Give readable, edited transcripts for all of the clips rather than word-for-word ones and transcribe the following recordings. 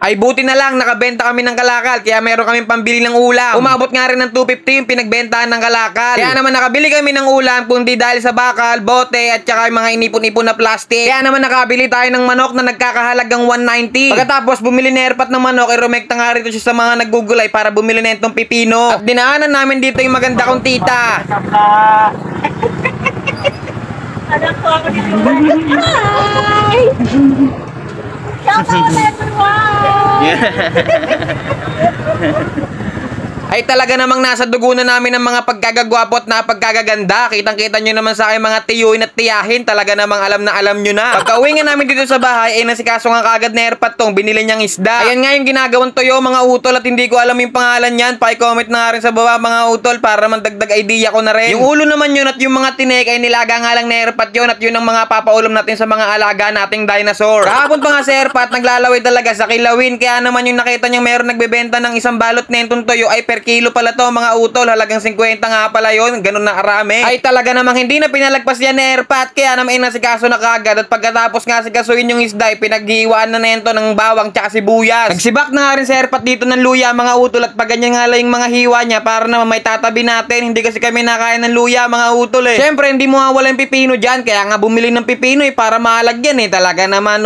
Ay buti na lang, nakabenta kami ng kalakal, kaya meron kaming pambili ng ulam. Umabot nga rin ng 250 yung pinagbentahan ng kalakal. Kaya naman nakabili kami ng ulam, kundi dahil sa bakal, bote, at saka yung mga inipon-ipon na plastic. Kaya naman nakabili tayo ng manok na nagkakahalagang 190. Pagkatapos bumili ni Erpat ng manok, irumekta nga rito siya sa mga naggugulay para bumili na itong pipino. At dinaanan namin dito yung maganda kong tita. Anak ko ako dito. Hi! Shout out everyone! Ay talaga namang nasa dugo na namin ng mga pagkagagwapo at napagkagaganda. Kitang-kita nyo naman sa akin mga tiyuin at tiyahin. Talaga namang alam na alam nyo na. Pagka-uwi nga namin dito sa bahay, ay nasikaso nga kagad na Erpat tong binili niyang isda. Ayan nga yung ginagawang toyo mga utol at hindi ko alam yung pangalan yan. Pa-comment na nga rin sa baba mga utol para naman dagdag idea ko na rin. Yung ulo naman yun at yung mga tinik ay nilaga nga lang na Erpat yun at yun ang mga papaulam natin sa mga alaga nating dinosaur. Kahapon pa nga si Erpat naglalaway talaga sa kilawin. Kaya naman yung nakita niyang meron nagbebenta ng isang balot nentong toyo ay per kilo pala to mga utol, halagang 50 nga pala yun, ganun na karami. Ay talaga namang hindi na pinalagpas yan ni Erpat, kaya naman inasikaso na kagad at pagkatapos nga sikasuin yung isda ay pinaghiwaan na nento ng bawang tsaka sibuyas. Nagsibak na nga rin si Erpat dito ng luya mga utol at pagganyan nga lang yung mga hiwa niya para naman may tatabi natin, hindi kasi kami nakain ng luya mga utol eh. Syempre hindi mo mawala yung pipino dyan, kaya nga bumili ng pipino eh para malagyan eh. Talaga naman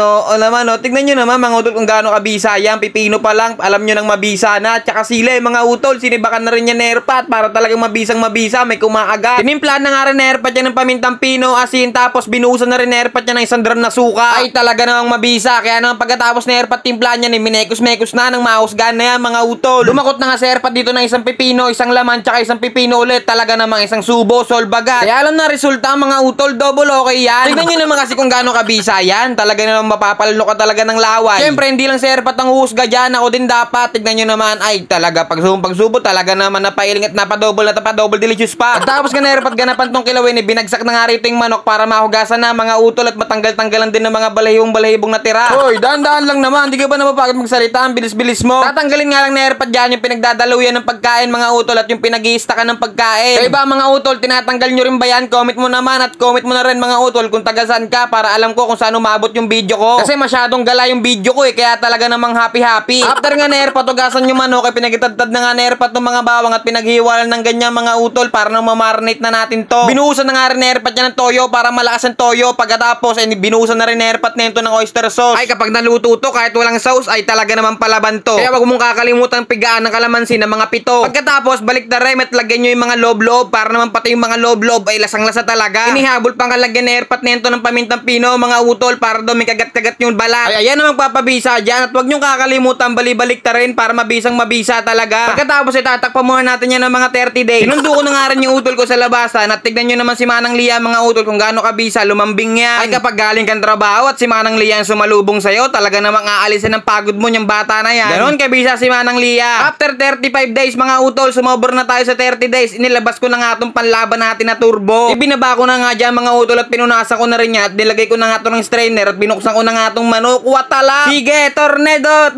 tignan nyo naman mga utol kung gaano kabisa yan, pipino pa lang, alam nyo nang mabisa na, tsaka sila mga utol, sinibakan na rin yan ni Erpat para talagang mabisang mabisa, may kumaagat. Tinimplan na nga rin ni Erpat yan ng pamintang pino, asin, tapos binuhusan na rin ni Erpat yan ng isang drum na suka. Ay talaga namang mabisa, kaya naman pagkatapos ni Erpat timplan yan, minekos-mekos na ng mahusgan na yan mga utol. Lumakot na nga si Erpat dito ng isang pipino, isang laman, tsaka isang pipino ulit, talaga namang isang subo, solbagat. Kaya alam na resulta mga utol, double okay yan. Tignan nyo naman kasi kung gaano kabisa yan, talaga namang mapapalno ka talaga ng laway. Syempre hindi lang si Erpat ang uhusga dyan, ako din dapat. Tignan nyo naman, ay talaga pagsubo talaga naman napailing at napadouble delicious pa. At tapos nga na Erpat ganapan tong kilawin, binagsak na nga rito yung manok para mahugasan na mga utol at matanggal-tanggalan din ng mga balahibong natira. Hoy, daan-daan lang naman, di ka ba napapagod magsalita, ang bilis-bilis mo. Tatanggalin nga lang na Erpat dyan yung pinagdadaluyan ng pagkain mga utol at yung pinag-iistakan ng pagkain. Kaya ba mga utol, tinatanggal nyo rin ba yan? Comment mo naman at comment mo na rin mga utol kung taga-saan ka para alam ko kung saan umabot yung video ko. Kasi masyadong gala yung video ko eh, kaya talaga namang happy-happy. After nga na Erpat ugasan yung manok, ay pinagitadtad na nga na Erpat ng mga bawang at pinaghiwalan ng ganyan mga utol para nang mamarinate na natin to. Binuhusan na nga rin ni Erpat niya ng toyo para malakas ang toyo. Pagkatapos ay binuhusan na rin ni Erpat nito ng oyster sauce. Ay kapag naluto to kahit walang sauce ay talaga naman palaban to. Kaya wag mong kakalimutan pigaan ng kalamansi ng mga 7. Pagkatapos balik na rin at lagyan nyo yung mga loob-loob para naman pati yung mga loob-loob ay lasang-lasa talaga. Inihabol pang kalagyan ni Erpat nito ng pamintang pino mga utol para daw may kagat-kagat yung balat. Ay ayan naman papabisa dyan at wag nyo kakalimutan balibalik ta rin para mabisang mabisa talaga. Pagkatapos ay tatakpan muna natin yan ng mga 30 days. Sinundo ko na nga rin yung utol ko sa labasan at tignan nyo naman si Manang Lia mga utol kung gaano kabisa, lumambing yan. Ay kapag galing kang trabaho at si Manang Lia ang sumalubong sa'yo, talaga namang aalisin ang pagod mo yung bata na yan. Ganon kabisa si Manang Lia. After 35 days mga utol, sumobor na tayo sa 30 days. Inilabas ko na nga itong panlaban natin na turbo. Ibinaba ko na nga dyan mga utol at pinunasan ko na rin yan at nilagay ko na nga ito ng strainer at binuksan ko na nga itong manok. Watala! Sige, tornado!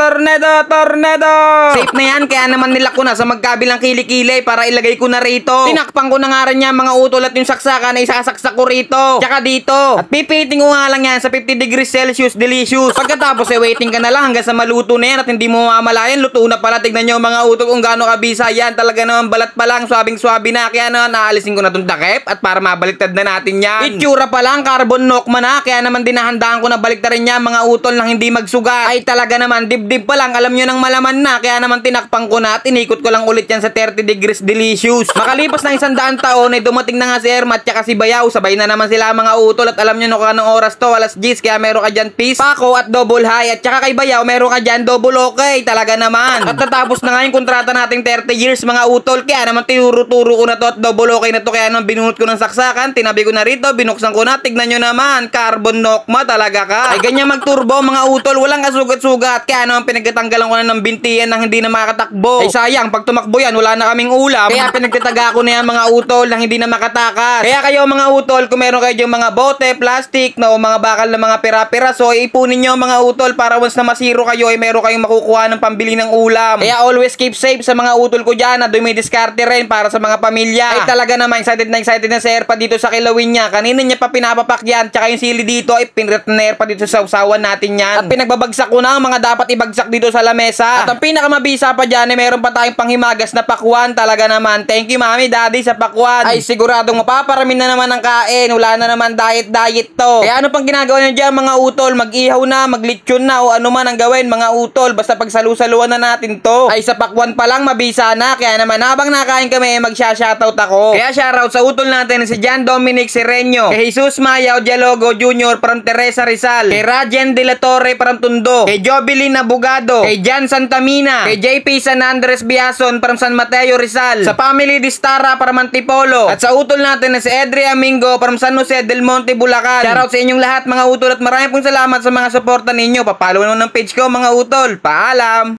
Safe na yan, kaya naman nila ko na sa magkabilang kilikili para ilagay ko na rito. Tinakpan ko na nga rin yan mga utol at yung saksakan na isasaksak ko rito. Tsaka dito. At pipiting ko nga lang yan sa 50 degrees Celsius, delicious. Pagkatapos waiting ka na lang hanggang sa maluto na yan at hindi mo mamalayan, luto na pala. Tignan nyo mga utol kung gaano kabisa yan. Talaga naman balat pa lang, swabing-swabi na. Kaya naman naalisin ko na itong takip at para mabaliktad na natin yan. Itsura pa lang, carbon nokma na. Kaya naman dinahandaan ko na baliktarin yan mga utol nang hindi magsugat. Ay talaga naman, dibdib pa lang, alam nyo nang malaman na. Kaya naman tinakpan ko na at inikot ko lang ulit yan sa 30 degrees delicious. Makalipas ng 100 taon ay dumating na nga si Ermat tsaka si Bayaw. Sabay na naman sila mga utol at alam nyo no kanong oras to, alas 10. Kaya meron ka dyan peace, pako at double high. At tsaka kay Bayaw meron ka dyan double okay. Talaga naman. At natapos na nga yung kontrata nating 30 years mga utol. Kaya naman tinuro-turo ko na to at double okay na to. Kaya naman binunot ko ng saksakan, tinabi ko na rito, binuksan ko na. Tignan nyo naman, carbon nokma talaga ka. Ay ganyan magturbo mga utol, walang kasugat-sugat. Kaya naman pinagkatanggalan ko na ng bintiyan nang hindi na makakatakbo. Ay sayang, pag tumakbo yan, wala na kaming ulam. Kaya pinagtataga ko na yan mga utol nang hindi na makatakas. Kaya kayo mga utol, kung meron kayo yung mga bote, plastic, no, mga bakal na mga pira-pira, so ipunin nyo mga utol para once na masiro kayo, ay meron kayong makukuha ng pambili ng ulam. Kaya always keep safe sa mga utol ko dyan na dumidiskarte rin para sa mga pamilya. Ay talaga naman, excited na si Erpa dito sa kilawin niya. Kanina niya pa pinapapak yan, tsaka yung sili dito ay pinret na Erpa dito sa usawan natin yan. At pinagbabagsak ko na ang mga dapat ibagsak dito sa lamesa. At ang pinakamabisa pa dyan ay meron pa tayong panghimagas na pakwan. Talaga naman, thank you mami, daddy sa pakwan. Ay siguradong mapaparami na naman ang kain. Wala na naman diet to. Kaya ano pang ginagawa nyo dyan mga utol? Mag-ihaw na, maglitsyon na, o ano man ang gawin mga utol. Basta pagsalu-saluan na natin to. Ay sa pakwan pa lang mabisa na. Kaya naman habang nakain kami, magsha-shoutout ako. Kaya shoutout sa utol natin si John Dominic Sereño, kay Jesus Mayaw Dialogo Jr. from Teresa Rizal, kay Rajen De La Torre from Tondo, kay Jovelyn Abogado, kay Jan Santamina, kay JP San Andres Biason from San Mateo Rizal, sa family Distara from Antipolo, at sa utol natin na si Edri Amingo from San Jose del Monte, Bulacan. Shoutout sa inyong lahat mga utol at maraming pong salamat sa mga suporta ninyo. Papalo naman ng page ko mga utol. Paalam!